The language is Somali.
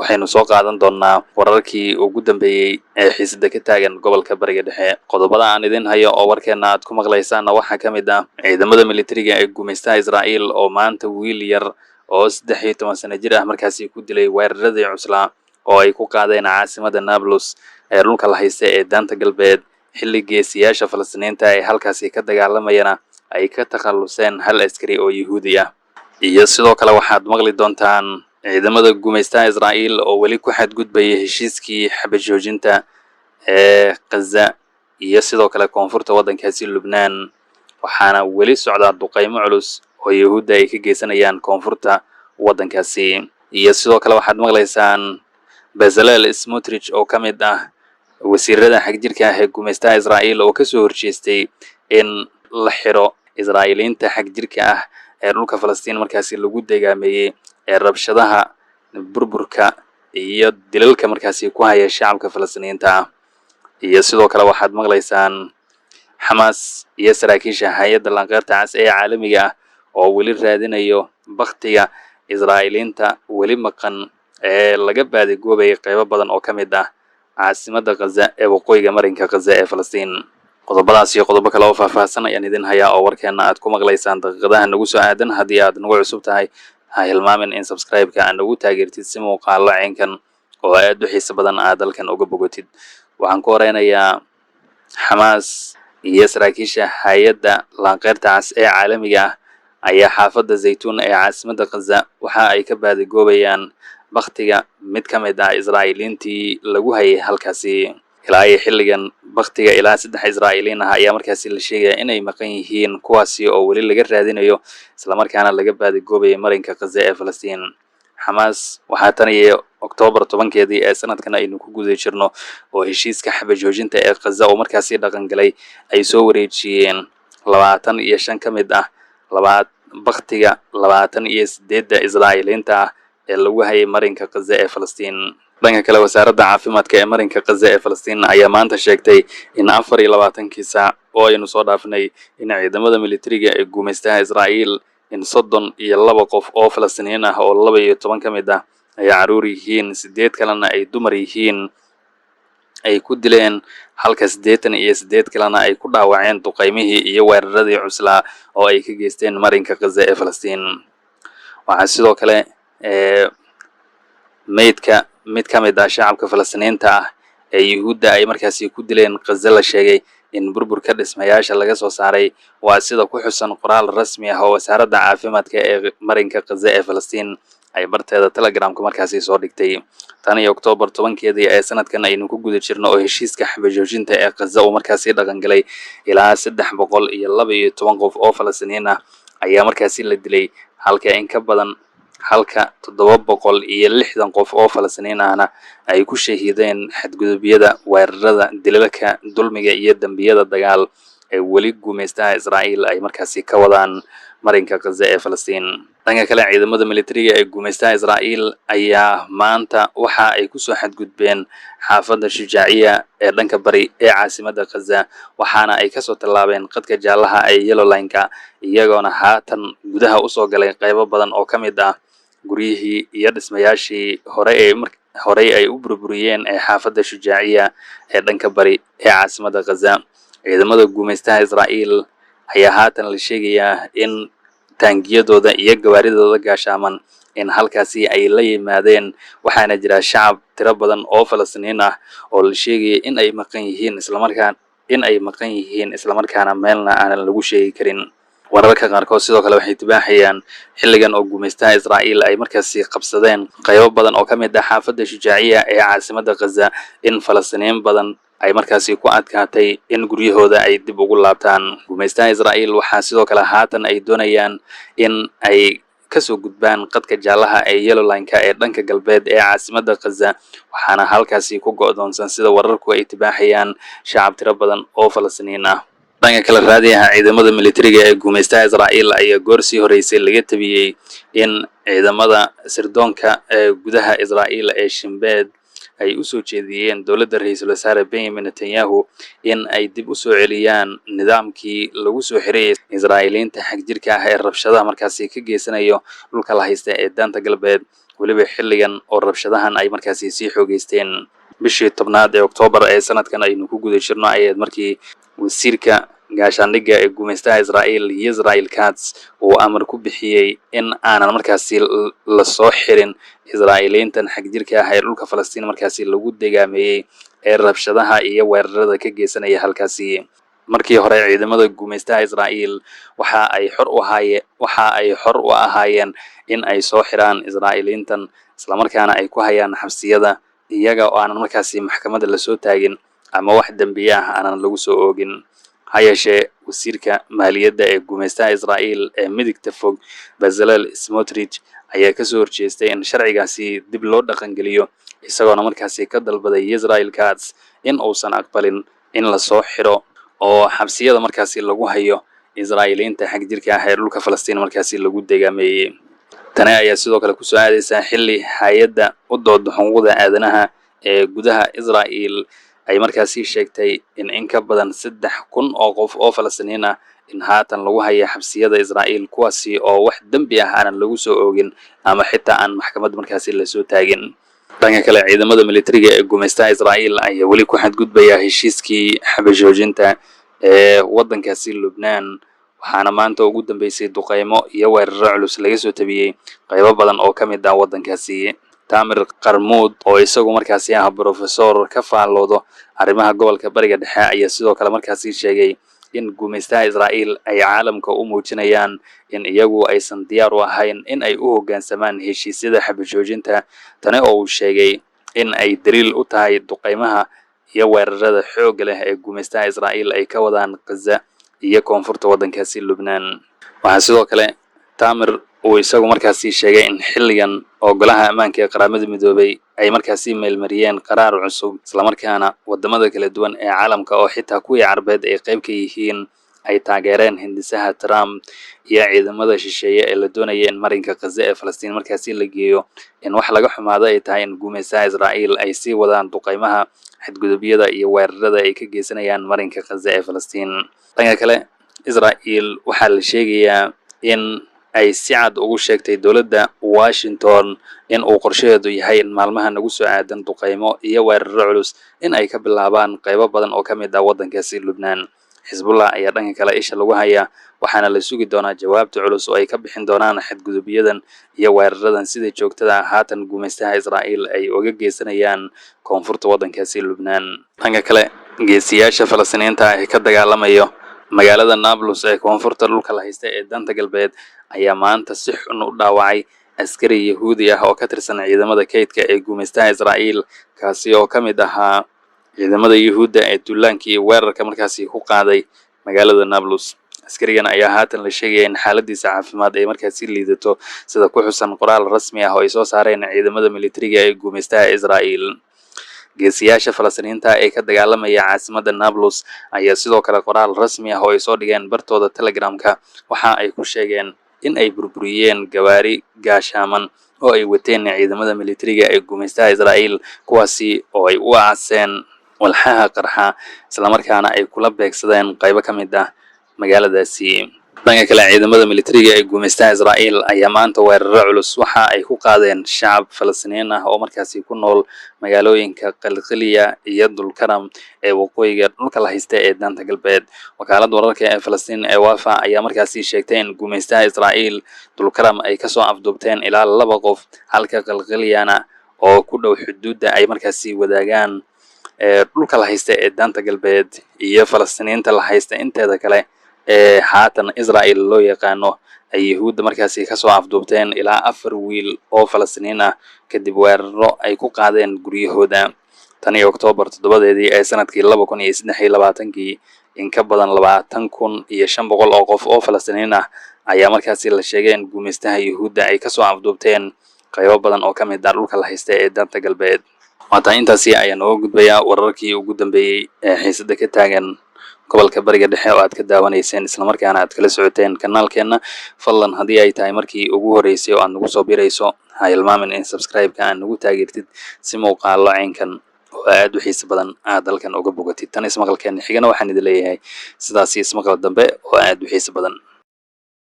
waxaynu soo qaadan doonaa wararkii ugu dambeeyay ee xiisada ka taagan gobolka Bariga Dhexe. Qodobada aan idin hayo oo warkeena aad ku maqlaysaan waxaa ka mid ah ciidamada militariga ee gumaystaha Israa'iil oo maanta wiil yar oo 13 sano jir ah markaasi ku dilay weeraradii cuslaa oo ay ku qaadeen caasimadda Nablus ee dhulka la haysta ee daanta galbeed xilli geesiyaasha Falastiiniinta ay halkaasi ka dagaalamayaan ay ka takhaluseen hal askari oo Yahuudi ah. iyo sidoo kale waxaad maqli doontaan ciidamada gumaystaha Israa'iil oo weli ku xadgudbaya heshiiskii xabad joojinta ee Gaza iyo sidoo kale koonfurta waddankaasi Lubnaan, waxaana weli socda duqeymo culus oo Yahuudda ay ka geysanayaan koonfurta waddankaasi. iyo sidoo kale waxaad maqlaysaan Bezalel Smotrich oo ka mid ah wasiirada xagjirka ah ee gumaystaha Israa'iil oo ka soo horjeestay in la xiro Israa'iiliinta xagjirka ah ee dhulka Falastiin markaasi lagu degaameeyay ee rabshadaha burburka iyo dilalka markaasi ku haya shacabka Falastiiniinta ah. iyo sidoo kale waxaad maqlaysaan Hamas iyo saraakiisha hay'adda lanqeyrta cas ee caalamiga ah oo weli raadinayo bakhtiga Israa'iiliinta weli maqan ee laga baadigoobayay qaybo badan oo ka mid ah caasimadda Gaza ee waqooyiga marinka Gaza ee Falastiin. qodobadaas iyo qodobo kale oo faahfaahsan ayaan idin hayaa oo warkeena aad ku maqlaysaan daqiiqadaha nagu soo aadan. haddii aad nagu cusub tahay ha hilmaamin in subscribe-ka aad nagu taageertid si muuqaalo ceenkan oo aad u xiiso badan aad dalkan uga bogotid. waxaan ku horeynayaa Hamas iyo saraakiisha hay'adda lanqeyrta cas ee caalamiga ah ayaa xaafadda Zaytuun ee caasimadda Gaza waxa ay ka baadigoobayaan bakhtiga mid ka mid ah Israa'iiliintii lagu hayay halkaasi. ilaa ay xilligan bakhtiga ilaa 3 Israa'iiliin ah ayaa markaasi la sheegaya inay maqan yihiin kuwaasi oo weli laga raadinayo isla markaana laga baadigoobayay marinka Gaza ee Falastiin. Hamas waxaa tan iyo Oktoobar 10keedii ee sanadkan aynu ku guda jirno oo heshiiska xabad joojinta ee Gaza oo markaasi dhaqan galay ay soo wareejiyeen 25 ka mid ah bakhtiga 28 Israa'iiliinta ah ee lagu hayay marinka Gaza ee Falastiin. dhanka kale wasaaradda caafimaadka ee marinka Gaza ee Falastiin ayaa maanta sheegtay in 24 saac oo aynu soo dhaafnay in ciidamada militariga ee gumaystaha Israa'iil in 32 qof oo Falastiiniin ah oo 12 ka mid ah ay caruur yihiin 8 kalena ay dumar yihiin ay ku dileen halka 88 kalena ay ku dhaawaceen duqeymihii iyo weeraradii cuslaa oo ay ka geysteen marinka Gaza ee Falastiin. waxaa sidoo kale meydka mid ka mid ah shacabka Falastiiniinta ah ee Yahuudda ay markaasi ku dileen Gaza la sheegay in burburka dhismayaasha laga soo saaray waa sida ku xusan qoraal rasmi ah oo wasaaradda caafimaadka ee marinka Gaza ee Falastiin ay barteeda Telegram-ka markaasi soo dhigtay. tan iyo Oktoobar 10keedii ee sanadkan aynu ku guda jirno oo heshiiska xabad joojinta ee Gaza uu markaasi dhaqan galay ilaa 312 qof oo Falastiiniin ah ayaa markaasi la dilay halka 760 qof oo Falastiiniin ahna ay ku shahiideen xadgudubyada weerarada dilalka dulmiga iyo dambiyada dagaal ee weli gumaystaha Israa'iil ay markaasi ka wadaan marinka Gaza ee Falastiin. dhanka kale ciidamada militariga ee gumaystaha Israa'iil ayaa maanta waxa ay ku soo xadgudbeen xaafadda Shujaaciya ee dhanka bari ee caasimadda Gaza waxaana ay ka soo tallaabeen qadka jaalaha ee Yellow Line-ka iyagoona haatan gudaha u soo galay qaybo badan oo ka mid ah guryihii iyo dhismayaashii horey ay u burburiyeen ee xaafadda Shujaaciya ee dhanka bari ee caasimadda Gaza. ciidamada gumaystaha Israa'iil ayaa haatan la sheegayaa in taangiyadooda iyo gawaaridooda gaashaaman in halkaasi ay la yimaadeen, waxaana jira shacab tiro badan oo Falastiiniin ah oo la sheegaya in ay maqan yihiin islamarkaana meelna aanan lagu sheegi karin. wararka qaarkood sidoo kale waxay tibaaxayaan xilligan oo gumaystaha Israa'iil ay markaasi qabsadeen qaybo badan oo ka mid ah xaafadda Shujaaciya ee caasimadda Gaza in Falastiiniin badan ay markaasi ku adkaatay in guryahooda ay dib ugu laabtaan. gumaystaha Israa'iil waxaa sidoo kale haatan ay doonayaan in ay kasoo gudbaan qadka jaalaha ee Yellow Line-ka ee dhanka galbeed ee caasimadda Gaza waxaana halkaasi ku go'doonsan sida wararku ay tibaaxayaan shacab tiro badan oo Falastiiniin ah. dhanka kale raadiyaha ciidamada militariga ee gumaystaha Israa'iil ayaa goor sii horeysay laga tabiyay in ciidamada sirdoonka ee gudaha Israa'iil ee Shinbet ay u soo jeediyeen dowladda ra'iisul wasaare Benjamin Netanyahu in ay dib u soo celiyaan nidaamkii lagu soo xiriyay Israa'iiliinta xagjirka ah ee rabshadaha markaasi ka geysanayo dhulka la haysta ee daanta galbeed weliba xilligan oo rabshadahan ay markaasi sii xoogeysteen. bishii 10aad ee Oktoobar ee sanadkan aynu ku guda jirno ayaad markii wasiirka gaashaandhigga ee gumaystaha Israa'iil Israel Katz uu amar ku bixiyay in aanan markaasi la soo xirin Israa'iiliintan xagjirka ah ee dhulka Falastiin markaasi lagu degaameeyay ee rabshadaha iyo weerarada ka geysanaya halkaasi. markii hore ciidamada gumaystaha Israa'iil waxa ay xor u ahaayeen in ay soo xiraan Israa'iiliintan isla markaana ay ku hayaan xabsiyada iyaga oo aanan markaasi maxkamadda la soo taagin ama wax dambiye ah aanan lagu soo oogin. ha yeeshee wasiirka maaliyadda ee gumaystaha Israa'iil ee midigta fog Bezalel Smotrich ayaa ka soo horjeestay in sharcigaasi dib loo dhaqangeliyo, isagoona markaasi ka dalbaday Israel Katz in uusan aqbalin in la soo xiro oo xabsiyada markaasi lagu hayo Israa'iiliinta xagjirka ah ee dhulka Falastiin markaasi lagu degaameeyay. tani ayaa sidoo kale ku soo aadaysa xilli hay'adda u dooda xuquuqda aadanaha ee gudaha Israa'iil ay markaasi sheegtay in ka badan 3,000 oo qof oo Falastiiniin ah in haatan lagu hayo xabsiyada Israa'iil, kuwaasi oo wax dambi ah aanan lagu soo oogin ama xitaa aan maxkamad markaasi la soo taagin. dhanka kale ciidamada militariga ee gumaystaha Israa'iil ayaa weli ku xadgudbaya heshiiskii xabajoojinta ee waddankaasi Lubnaan, waxaana maanta ugu dambeysay duqeymo iyo weeraro culus laga soo tabiyay qaybo badan oo ka mid ah waddankaasi. Tamir Qarmuud oo isagu markaasi ah professor ka faalloodo arrimaha gobolka Bariga Dhexe ayaa sidoo kale markaasi sheegay in gumaystaha Israa'iil ay caalamka u muujinayaan in iyagu aysan diyaar u ahayn in ay u hoggaansamaan heshiisyada xabajoojinta. tani oo uu sheegay in ay daliil u tahay duqeymaha iyo weerarada xoogga leh ee gumaystaha Israa'iil ay ka wadaan Gaza iyo koonfurta waddankaasi Lubnaan. waxaa sidoo kale Tamir uu isagu markaasi sheegay in xilligan oo golaha ammaanka ee qaramada midoobay ay markaasi meelmariyeen qaraar cusub, isla markaana wadamada kala duwan ee caalamka oo xitaa kuwii Carbeed ay qayb ka yihiin ay taageereen hindisaha Trump iyo ciidamada shisheeye ee la doonaya in marinka Gaza ee Falastiin markaasi la geeyo. in wax laga xumaado ay tahay in gumaystaha Israa'iil ay sii wadaan duqeymaha, xadgudubyada iyo weerarada ay ka geysanayaan marinka Gaza ee Falastiin. dhanka kale Israa'iil waxaa la sheegayaa in ay si cad ugu sheegtay dowladda Washington in uu qorshaheedu yahay in maalmaha nagu soo aadan duqeymo iyo weeraro culus in ay ka bilaabaan qaybo badan oo ka mid ah waddankaasi Lubnaan. Xisbullah ayaa dhanka kale isha lagu hayaa, waxaana la sugi doonaa jawaabta culus oo ay ka bixin doonaan xadgudubyadan iyo weeraradan sida joogtada ah haatan gumaystaha Israa'iil ay uga geysanayaan koonfurta waddankaasi Lubnaan. dhanka kale geesiyaasha Falastiiniinta ee ka dagaalamayo magaalada Nablus ee koonfurta dhulka la haysta ee danta galbeed ayaa maanta si xun u dhaawacay askari Yahuudi ah oo ka tirsan ciidamada kaydka ee gumaystaha Israa'iil, kaasi oo ka mid ahaa ciidamada Yahuudda ee duulaankii weerarka markaasi ku qaaday magaalada Nablus. askarigan ayaa haatan la sheegaya in xaaladiisa caafimaad ay markaasi liidato, sida ku xusan qoraal rasmi ah oo ay soo saareen ciidamada militariga ee gumaystaha Israa'iil. geesiyaasha Falastiiniinta ee ka dagaalamaya caasimadda Nablus ayaa sidoo kale qoraal rasmi ah oo ay soo dhigeen bartooda Telegramka waxa ay ku sheegeen in ay burburiyeen gawaari gaashaaman oo ay wateen ciidamada militariga ee gumaystaha Israa'iil, kuwaasi oo ay u aaseen walxaha qarxa isla markaana ay kula beegsadeen qaybo ka mid ah magaaladaasi. dhanka kale ciidamada militariga ee gumaystaha Israa'iil ayaa maanta weeraro culus waxa ay ku qaadeen shacab Falastiiniin ah oo markaasi ku nool magaalooyinka Qalqaliya iyo Dulkaram ee waqooyiga dhulka la haysta ee danta galbeed. wakaaladda wararka ee Falastiin ee Wafa ayaa markaasi sheegtay in gumaystaha Israa'iil Dulkaram ay kasoo afduubteen ilaa 2 qof, halka Qalqaliyana oo ku dhow xuduudda ay markaasi wadaagaan dhulka la haysta ee danta galbeed iyo Falastiiniinta la haysta inteeda kale ee haatan Israa'iil loo yaqaano ay Yahuudda markaasi kasoo afduubteen ilaa 4 wiil oo Falastiiniin ah kadib weeraro ay ku qaadeen guryahooda. tani Oktoobar 7 ee sanadkii 2023 in ka badan 20,500 oo qof oo Falastiiniin ah ayaa markaasi la sheegay in gumaystaha Yahuudda ay kasoo afduubteen qaybo badan oo ka mid ah dhulka la haysta ee danta galbeed. Maanta intaasi ayaan uga gudbayaa wararkii ugu dambeeyay ee xiisada ka taagan gobolka Bariga Dhexe oo aad ka daawanayseen isla markaana aad kala socoteen kanaalkeena. fadlan haddii ay tahay markii ugu horeysay oo aad nagu soo biirayso, ha ilmaamin in subscribe-ka aad nagu taageertid si muuqaallo caynkan oo aad u xiiso badan aad halkan uga bogatid. tan ismaqalkeena xigana waxaan idin leeyahay sidaasi ismaqal dambe oo aad u xiiso badan.